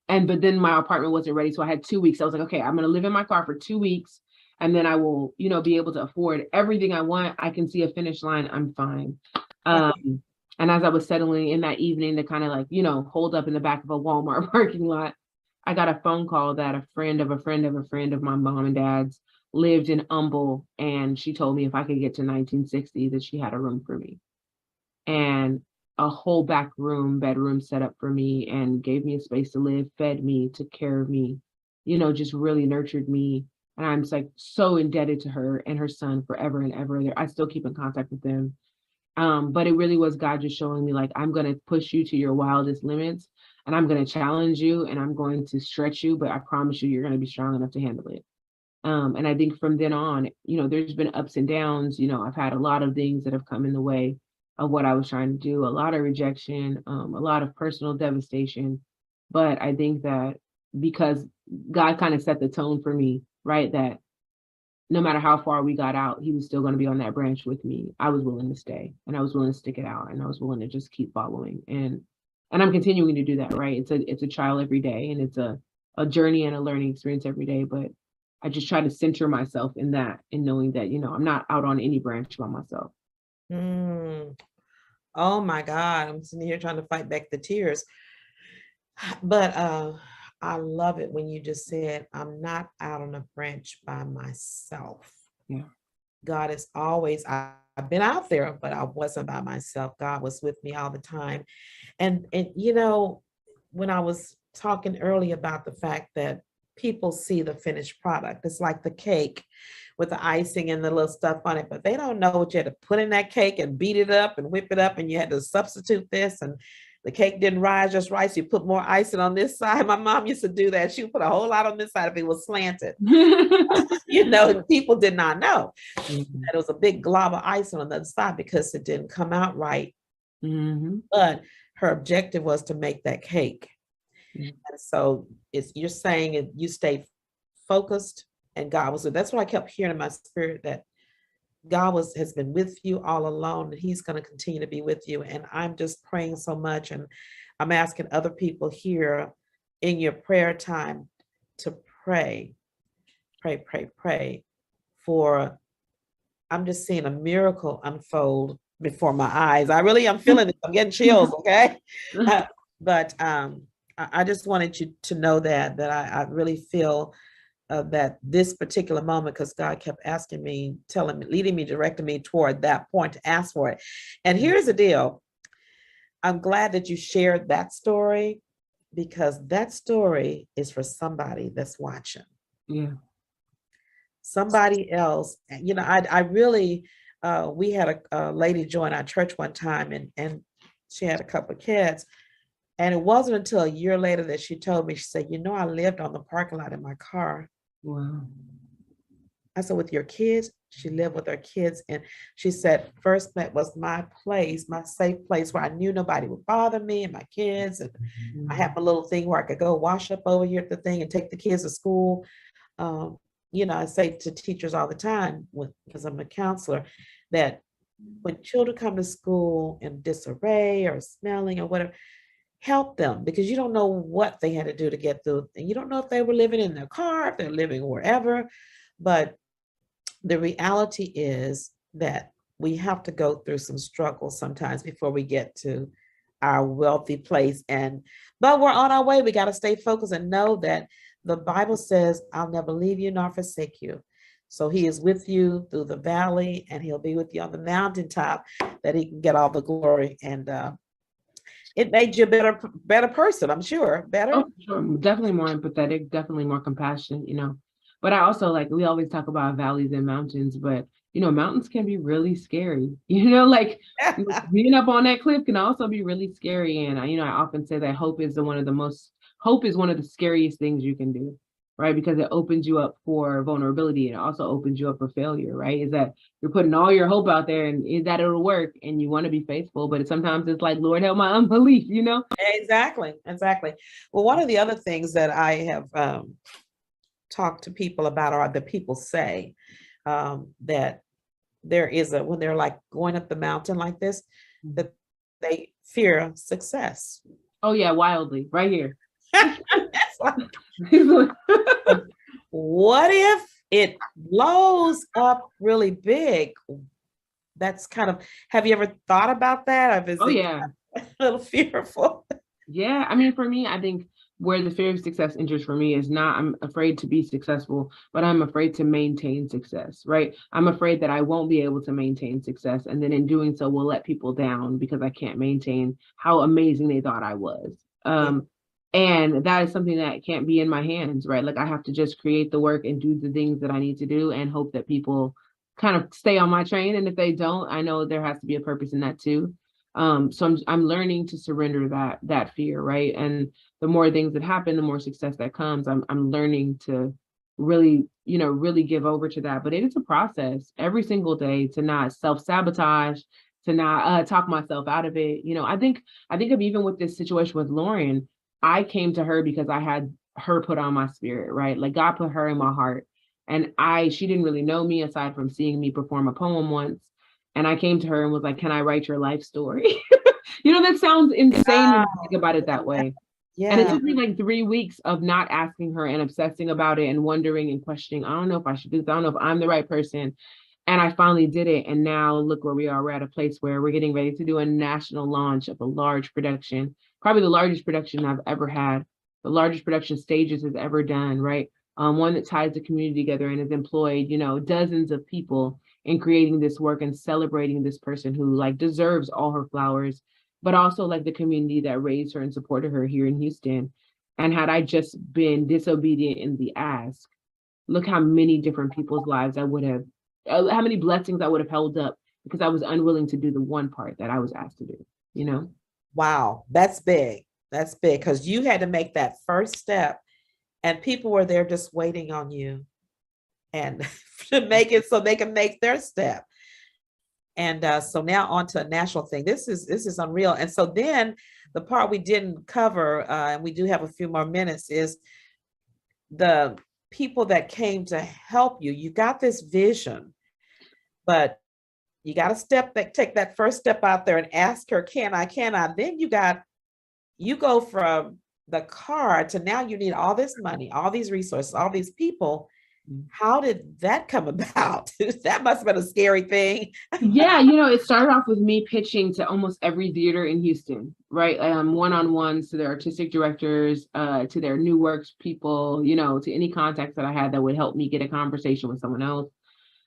then my apartment wasn't ready, so I had 2 weeks. I was like, okay, I'm gonna live in my car for 2 weeks, and then I will, be able to afford everything I want. I can see a finish line. I'm fine. And as I was settling in that evening to kind of like, hold up in the back of a Walmart parking lot, I got a phone call that a friend of a friend of a friend of my mom and dad's lived in Humble, and she told me if I could get to 1960 that she had a room for me. And a whole back bedroom set up for me and gave me a space to live, fed me, took care of me, just really nurtured me. And I'm just like so indebted to her and her son forever and ever. I still keep in contact with them. But it really was God just showing me like, I'm going to push you to your wildest limits and I'm going to challenge you and I'm going to stretch you, but I promise you, you're going to be strong enough to handle it. And I think from then on, there's been ups and downs. I've had a lot of things that have come in the way of what I was trying to do, a lot of rejection, a lot of personal devastation. But I think that because God kind of set the tone for me, right, that no matter how far we got out, he was still going to be on that branch with me. I was willing to stay and I was willing to stick it out and I was willing to just keep following. And I'm continuing to do that, right? It's a trial every day and it's a journey and a learning experience every day. But I just try to center myself in that and knowing that, I'm not out on any branch by myself. Mm. Oh my God. I'm sitting here trying to fight back the tears. But I love it when you just said, I'm not out on a branch by myself. Yeah. God is always, I've been out there, but I wasn't by myself. God was with me all the time. And when I was talking earlier about the fact that people see the finished product. It's like the cake with the icing and the little stuff on it, but they don't know what you had to put in that cake and beat it up and whip it up, and you had to substitute this, and the cake didn't rise just right, so you put more icing on this side. My mom used to do that. She would put a whole lot on this side if it was slanted. People did not know that it was a big glob of icing on the other side because it didn't come out right. But her objective was to make that cake. And so you're saying you stay focused, and God was. That's what I kept hearing in my spirit, that God has been with you all along, and he's going to continue to be with you. And I'm just praying so much. And I'm asking other people here in your prayer time to pray for, I'm just seeing a miracle unfold before my eyes. I really am feeling it. I'm getting chills. Okay. But I just wanted you to know that I really feel that this particular moment, because God kept asking me, telling me, leading me, directing me toward that point to ask for it. And here's the deal. I'm glad that you shared that story, because that story is for somebody that's watching. Yeah. Somebody else. I really, we had a lady join our church one time, and she had a couple of kids. And it wasn't until a year later that she told me, she said, I lived on the parking lot in my car. Wow. I said, with your kids? She lived with her kids. And she said, First Met was my place, my safe place, where I knew nobody would bother me and my kids. And I had my little thing where I could go wash up over here at the thing and take the kids to school. I say to teachers all the time, because I'm a counselor, that when children come to school in disarray or smelling or whatever, help them, because you don't know what they had to do to get through. And you don't know if they were living in their car, if they're living wherever. But the reality is that we have to go through some struggles sometimes before we get to our wealthy place. But we're on our way. We got to stay focused and know that the Bible says, I'll never leave you nor forsake you. So he is with you through the valley, and he'll be with you on the mountaintop, that he can get all the glory. And it made you a better person, I'm sure. Better. Oh, sure. Definitely more empathetic, definitely more compassionate, But I also, we always talk about valleys and mountains, but mountains can be really scary. Being up on that cliff can also be really scary. And I often say that hope is one of the scariest things you can do, right? Because it opens you up for vulnerability, and it also opens you up for failure, right? Is that you're putting all your hope out there, and is that it'll work, and you want to be faithful, but sometimes it's like, Lord, help my unbelief, Exactly. Well, one of the other things that I have talked to people about, or the people say, that there is when they're like going up the mountain like this, that they fear success. Oh yeah, wildly, right here. What if it blows up really big? That's have you ever thought about that? Or yeah, a little fearful? Yeah, I mean, for me, I think where the fear of success enters for me is not, I'm afraid to be successful, but I'm afraid to maintain success, right? I'm afraid that I won't be able to maintain success. And then in doing so, will let people down because I can't maintain how amazing they thought I was. And that is something that can't be in my hands, right? I have to just create the work and do the things that I need to do and hope that people kind of stay on my train. And if they don't, I know there has to be a purpose in that too. So I'm learning to surrender that fear, right? And the more things that happen, the more success that comes. I'm learning to really give over to that. But it is a process every single day, to not self-sabotage, to not talk myself out of it. I think of, even with this situation with Lauren, I came to her because I had her put on my spirit, right? God put her in my heart. And she didn't really know me aside from seeing me perform a poem once. And I came to her and was like, can I write your life story? That sounds insane when you think about it that way. Yeah. And it took me 3 weeks of not asking her and obsessing about it and wondering and questioning, I don't know if I should do this. I don't know if I'm the right person. And I finally did it. And now look where we are. We're at a place where we're getting ready to do a national launch of a large production, probably the largest production I've ever had, the largest production Stages has ever done, right? One that ties the community together and has employed, dozens of people in creating this work and celebrating this person who deserves all her flowers, but also the community that raised her and supported her here in Houston. And had I just been disobedient in the ask, look how many different people's lives I would have, how many blessings I would have held up because I was unwilling to do the one part that I was asked to do, you know? Wow, that's big. That's big because you had to make that first step, and people were there just waiting on you and to make it so they can make their step. And so now on to a national thing. This is unreal. And so then the part we didn't cover, and we do have a few more minutes, is the people that came to help you. You got this vision, but you got to take that first step out there and ask her, can I? Then you go from the car to now you need all this money, all these resources, all these people. How did that come about? That must have been a scary thing. Yeah, it started off with me pitching to almost every theater in Houston, right? One-on-ones to their artistic directors, to their new works people, to any contacts that I had that would help me get a conversation with someone else.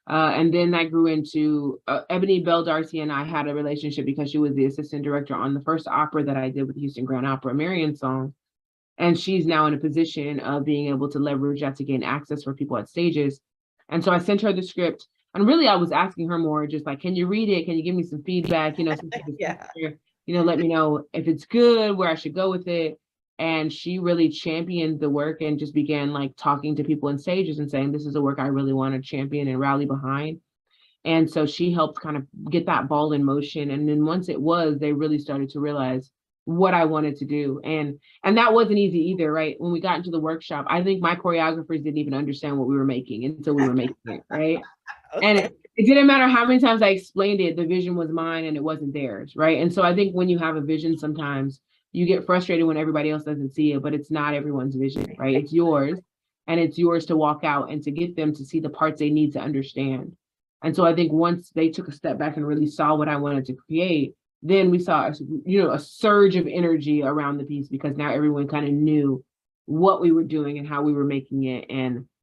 And then that grew into Ebony Bell Darcy and I had a relationship because she was the assistant director on the first opera that I did with the Houston Grand Opera, Marian Song. And she's now in a position of being able to leverage that to gain access for people at stages. And so I sent her the script. And really, I was asking her more just like, can you read it? Can you give me some feedback? Yeah. Let me know if it's good, where I should go with it. And she really championed the work and just began like talking to people in stages and saying, this is a work I really want to champion and rally behind. And so she helped kind of get that ball in motion. And then once it was, they really started to realize what I wanted to do. And that wasn't easy either, right? When we got into the workshop, I think my choreographers didn't even understand what we were making until we were making it, right? Okay. And it didn't matter how many times I explained it, the vision was mine and it wasn't theirs, right? And so I think when you have a vision, sometimes you get frustrated when everybody else doesn't see it, but it's not everyone's vision, right? It's yours, and it's yours to walk out and to get them to see the parts they need to understand. And so I think once they took a step back and really saw what I wanted to create, then we saw, a surge of energy around the piece because now everyone kind of knew what we were doing and how we were making it.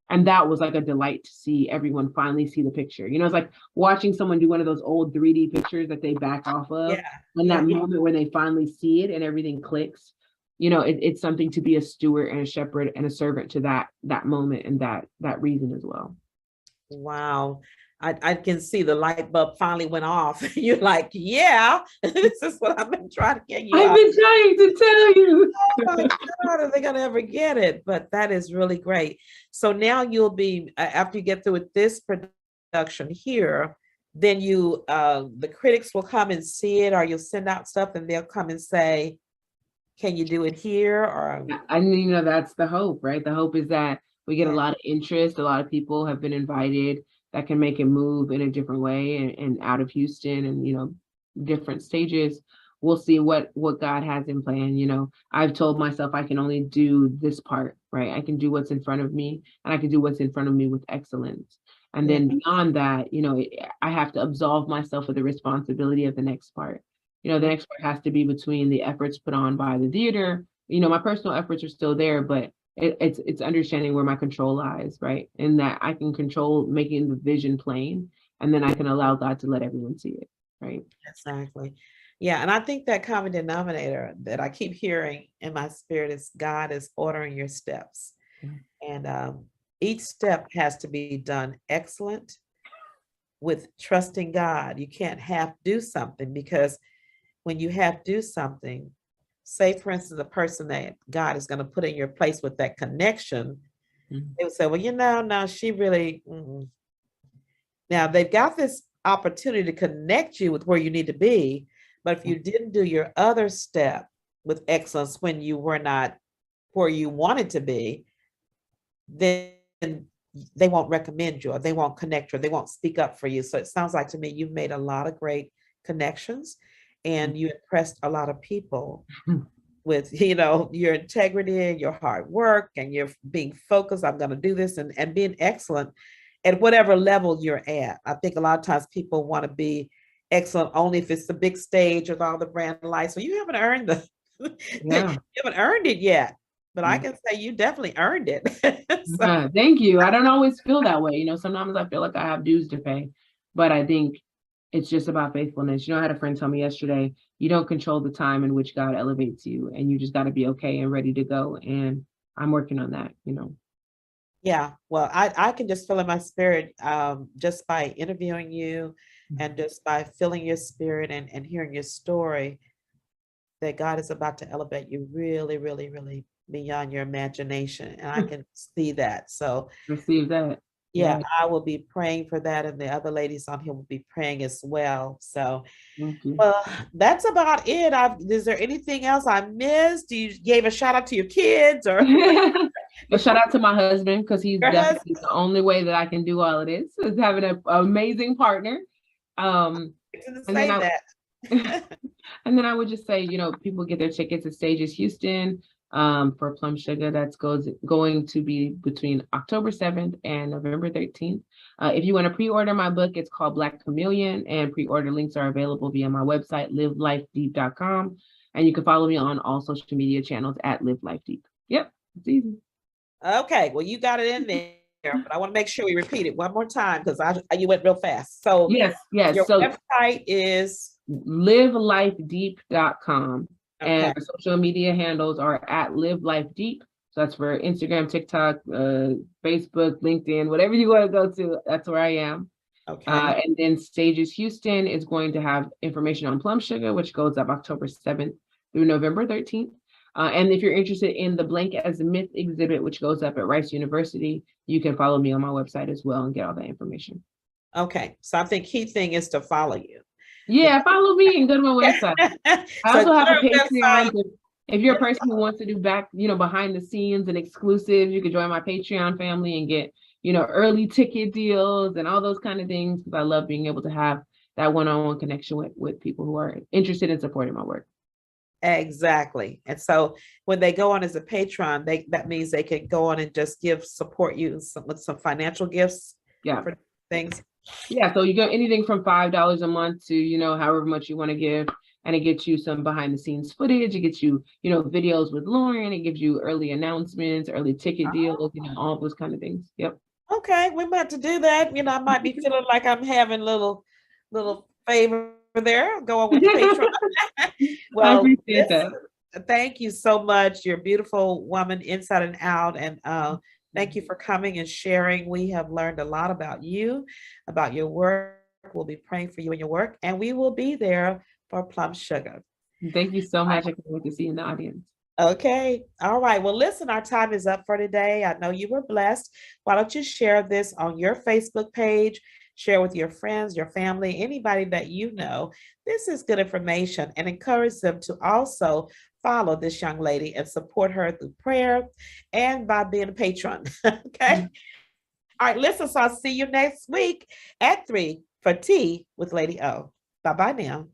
And that was like a delight to see everyone finally see the picture. It's like watching someone do one of those old 3D pictures that they back off of. Yeah. And that moment where they finally see it and everything clicks, it's something to be a steward and a shepherd and a servant to that moment and that reason as well. Wow. I can see the light bulb finally went off. You're like, yeah, this is what I've been trying to get you. I've been trying to tell you. Oh my God, are they going to ever get it? But that is really great. So now you'll be, after you get through with this production here, then the critics will come and see it, or you'll send out stuff and they'll come and say, can you do it here? Or that's the hope, right? The hope is that we get a lot of interest. A lot of people have been invited that can make it move in a different way and out of Houston and, different stages. We'll see what God has in plan. I've told myself I can only do this part, right? I can do what's in front of me and I can do what's in front of me with excellence. And then beyond that, I have to absolve myself of the responsibility of the next part. The next part has to be between the efforts put on by the theater. My personal efforts are still there, but it's understanding where my control lies, right? And that I can control making the vision plain, and then I can allow God to let everyone see it, right? Exactly. Yeah, and I think that common denominator that I keep hearing in my spirit is God is ordering your steps. And each step has to be done excellent with trusting God. You can't half do something, because when you half do something, say, for instance, a person that God is going to put in your place with that connection, they would say, well, no, she really, Now they've got this opportunity to connect you with where you need to be, but if you didn't do your other step with excellence when you were not where you wanted to be, then they won't recommend you, or they won't connect you, or they won't speak up for you. So it sounds like to me you've made a lot of great connections and you impressed a lot of people with, your integrity and your hard work and your being focused. I'm going to do this and being excellent at whatever level you're at. I think a lot of times people want to be excellent only if it's the big stage with all the brand lights. So you haven't earned you haven't earned it yet. But I can say you definitely earned it. Thank you. I don't always feel that way. Sometimes I feel like I have dues to pay, but I think It's just about faithfulness. I had a friend tell me yesterday, you don't control the time in which God elevates you, and you just got to be okay and ready to go. And I'm working on that. Yeah, well, I can just feel in my spirit, just by interviewing you and just by feeling your spirit and hearing your story, that God is about to elevate you really, really, really beyond your imagination. And I can see that. So Receive that. yeah, Yeah. I will be praying for that, and the other ladies on here will be praying as well. So, Thank you. well, that's about it. Is there anything else I missed? You gave a shout out to your kids or But shout out to my husband, because he's your husband? definitely the only way that I can do all of this is having an amazing partner. To And then say I that. and then I would just say, people get their tickets at Stages Houston for Plum Sugar. That's going to be between October 7th and November 13th. If you want to pre-order my book, it's called Black Chameleon, and pre-order links are available via my website, livelifedeep.com. And you can follow me on all social media channels at Live Life Deep. Yep, it's easy. Okay, well, you got it in there, but I want to make sure we repeat it one more time because you went real fast. So Yes. your So website is livelifedeep.com. okay. And social media handles are at Live Life Deep. So that's for Instagram, TikTok, Facebook, LinkedIn, whatever you want to go to, that's where I am. Okay. And then Stages Houston is going to have information on Plum Sugar, which goes up October 7th through November 13th. And if you're interested in the Blank as a Myth exhibit, which goes up at Rice University, you can follow me on my website as well and get all that information. Okay, so I think key thing is to follow you. Yeah, follow me and go to my website. I also have a Patreon. If you're a person who wants to do behind the scenes and exclusives, you can join my Patreon family and get, early ticket deals and all those kind of things, because I love being able to have that one-on-one connection with people who are interested in supporting my work. Exactly. And so when they go on as a patron, that means they can go on and just support you with some financial gifts. Yeah. For things. Yeah. So you get anything from $5 a month to, however much you want to give. And it gets you some behind the scenes footage. It gets you, videos with Lauren. It gives you early announcements, early ticket deals, all those kind of things. Yep. Okay. We're about to do that. I might be feeling like I'm having little favor there. Go on with the Patreon. Well, I appreciate that. Thank you so much. You're a beautiful woman inside and out. And thank you for coming and sharing. We have learned a lot about you, about your work. We'll be praying for you and your work, and we will be there for Plum Sugar. Thank you so much. I can't wait to see you in the audience. Okay. All right. Well, listen, our time is up for today. I know you were blessed. Why don't you share this on your Facebook page? Share with your friends, your family, anybody that you know. This is good information, and encourage them to also follow this young lady and support her through prayer and by being a patron. Okay. All right, listen, so I'll see you next week at 3 for Tea with Lady O. Bye-bye now.